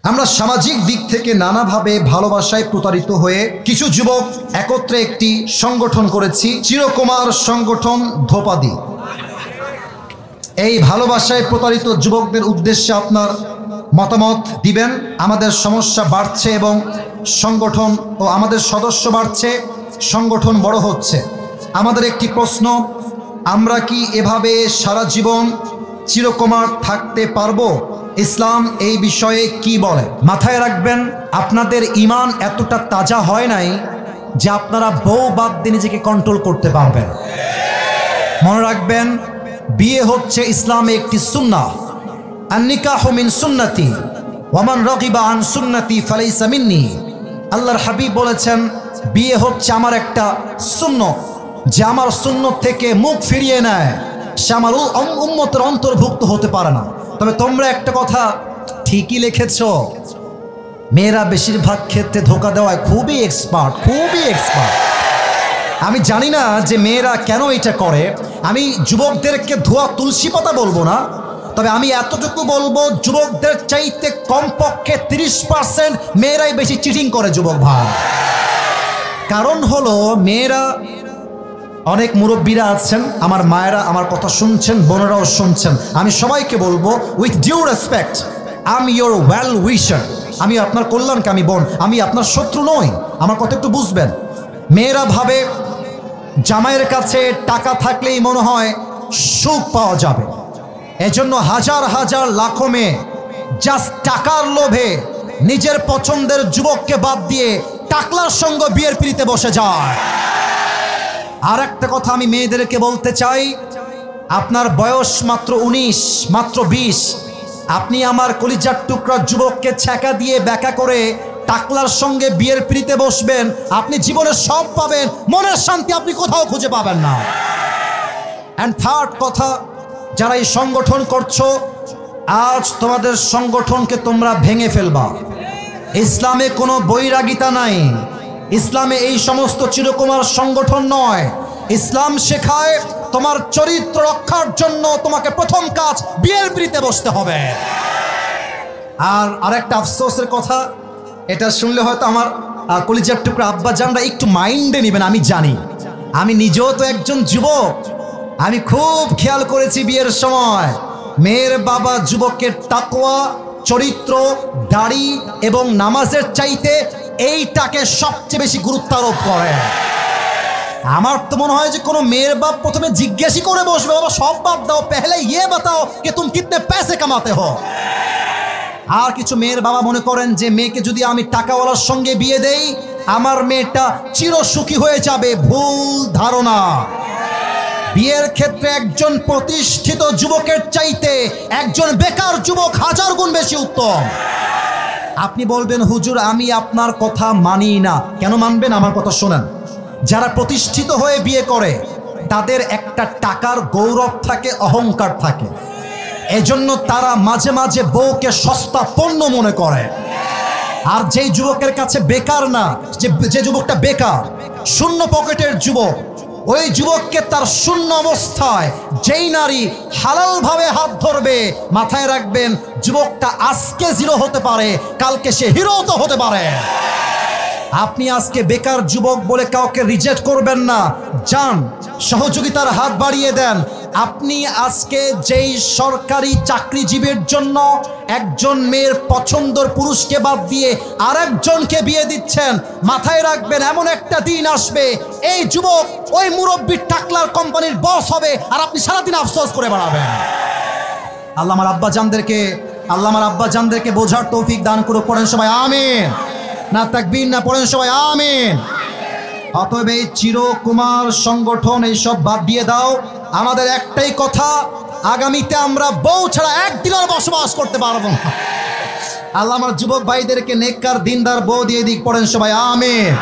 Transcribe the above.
আমরা সামাজিক দিক থেকে নানাভাবে ভালোবাসায় প্রতারিত হয়ে কিছু যুবক একত্রে একটি সংগঠন করেছি, চিরকুমার সংগঠন ধোপাদি। এই ভালোবাসায় প্রতারিত যুবকদের উদ্দেশ্যে আপনার মতামত দিবেন। আমাদের সমস্যা বাড়ছে এবং সংগঠন ও আমাদের সদস্য বাড়ছে, সংগঠন বড় হচ্ছে। আমাদের একটি প্রশ্ন, আমরা কি এভাবে সারা জীবন চিরকুমার থাকতে পারবো? ইসলাম এই বিষয়ে কি বলে? মাথায় রাখবেন, আপনাদের ঈমান এতটা তাজা হয় নাই যে আপনারা বউ বাদ দিয়ে নিজেকে কন্ট্রোল করতে পারবেন। মনে রাখবেন, বিয়ে হচ্ছে ইসলামে একটি সুন্নাহ। আন-নিকাহু মিন সুন্নতি ওয়া মান রাগিবা আন সুন্নতি ফালাইসা মিন্নি। আল্লাহর হাবিব বলেছেন, বিয়ে হচ্ছে আমার একটা সুন্নত, যে আমার সুন্নত থেকে মুখ ফিরিয়ে নেয় সে আমার উম্মতের অন্তর্ভুক্ত হতে পারে না। তবে তোমরা একটা কথা ঠিকই লিখেছ, মেয়েরা বেশিরভাগ ক্ষেত্রে ধোঁকা দেওয়ায় খুবই এক্সপার্ট। আমি জানি না যে মেয়েরা কেন এটা করে। আমি যুবকদেরকে ধোয়া তুলসী পাতা বলবো না, তবে আমি এতটুকু বলবো, যুবকদের চাইতে কমপক্ষে 30% মেয়েরাই বেশি চিটিং করে যুবক ভাই। কারণ হলো, মেয়েরা, অনেক মুরব্বীরা আছেন, আমার মায়েরা আমার কথা শুনছেন, বোনেরাও শুনছেন, আমি সবাইকে বলবো with due respect, I am your well wisher. আমি আপনার কল্যাণকামী বোন, আমি আপনার শত্রু নই, আমার কথা একটু বুঝবেন। মেয়েরা ভাবে জামাইয়ের কাছে টাকা থাকলেই মনে হয় সুখ পাওয়া যাবে, এজন্য হাজার হাজার লাখো মেয়ে জাস্ট টাকার লোভে নিজের পছন্দের যুবককে বাদ দিয়ে টাকলার সঙ্গে বিয়ের পিড়িতে বসে যায়। আর একটা কথা আমি মেয়েদেরকে বলতে চাই, আপনার বয়স মাত্র 19, মাত্র 20, আপনি আমার কলিজার টুকরা যুবককে ছ্যাঁকা দিয়ে ব্যাকা করে টাকলার সঙ্গে বিয়ের পিড়িতে বসবেন, আপনি জীবনে সব পাবেন, মনের শান্তি আপনি কোথাও খুঁজে পাবেন না। অ্যান্ড থার্ড কথা, যারা এই সংগঠন করছো, আজ তোমাদের সংগঠনকে তোমরা ভেঙে ফেলবা। ইসলামে কোনো বৈরাগিতা নাই, ইসলামে এই সমস্ত চিরকুমার সংগঠন নয়। ইসলাম শেখায় তোমার চরিত্র রক্ষার জন্য তোমাকে প্রথম কাজ বিয়ের পিড়িতে বসতে হবে। আর আরেকটা আফসোসের কথা, এটা শুনলে হয়তো আমার কলিজার টুকরা আব্বাজানরা একটু মাইন্ডে নেবেন, আমি জানি, আমি নিজেও তো একজন যুবক। আমি খুব খেয়াল করেছি বিয়ের সময় মেয়ের বাবা যুবকের তাকওয়া, চরিত্র, দাড়ি এবং নামাজের চাইতে এইটাকে সবচেয়ে বেশি গুরুত্ব আরোপ করে। আমার তো মনে হয় যে কোনো মেয়ের বাপ প্রথমে জিজ্ঞাসা করে বসবে, বাবা সব বাদ দাও, পেহলে ইয়ে বাতাও कि तुम कितने पैसे कमाते हो। আর কিছু মেয়ের বাবা মনে করেন যে মেয়েকে যদি আমি টাকাওয়ালার সঙ্গে বিয়ে দেই আমার মেয়েটা চিরসুখী হয়ে যাবে। ভুল ধারণা। বিয়ের ক্ষেত্রে একজন প্রতিষ্ঠিত যুবকের চাইতে একজন বেকার যুবক হাজার গুণ বেশি উত্তম। আপনি বলবেন, হুজুর আমি আপনার কথা মানি না। কেন মানবেন? আমার কথা শোনেন। যারা প্রতিষ্ঠিত হয়ে বিয়ে করে তাদের একটা টাকার গৌরব থাকে, অহংকার থাকে, এজন্য তারা মাঝে মাঝে বউকে সস্তা পণ্য মনে করে। আর যেই যুবকের কাছে বেকার না, যে যুবকটা বেকার, শূন্য পকেটের যুবক, ওই যুবককে তার শূন্য অবস্থায় যেই নারী হালালভাবে হাত ধরবে, মাথায় রাখবেন যুবকটা আজকে জিরো হতে পারে, কালকে সে হিরো তো হতে পারে। আপনি আজকে বেকার যুবক বলে কাউকে রিজেক্ট করবেন না, যান সহযোগিতার হাত বাড়িয়ে দেন। আপনি আজকে যেই সরকারি চাকরিজীবীর জন্য একজন মেয়ের পছন্দের পুরুষকে বাদ দিয়ে আরেকজনকে বিয়ে দিচ্ছেন, মাথায় রাখবেন এমন একটা দিন আসবে এই যুবক ওই মুরব্বির টাকলার কোম্পানির বস হবে, আর আপনি সারাদিন আফসোস করে বেড়াবেন। আল্লাহ আমার আব্বাজানদেরকে বোঝার তৌফিক দান করে। পড়েন সবাই আমিন। না তাকবীর না, পড়েন সবাই আমিন। অতএব এই চিরকুমার সংগঠন এইসব বাদ দিয়ে দাও। আমাদের একটাই কথা, আগামীতে আমরা বউ ছাড়া একদিনও বসবাস করতে পারবো না। আল্লাহ আমার যুবক ভাইদেরকে নেককার দিনদার বউ দিয়ে দিক। পড়েন সবাই আমিন।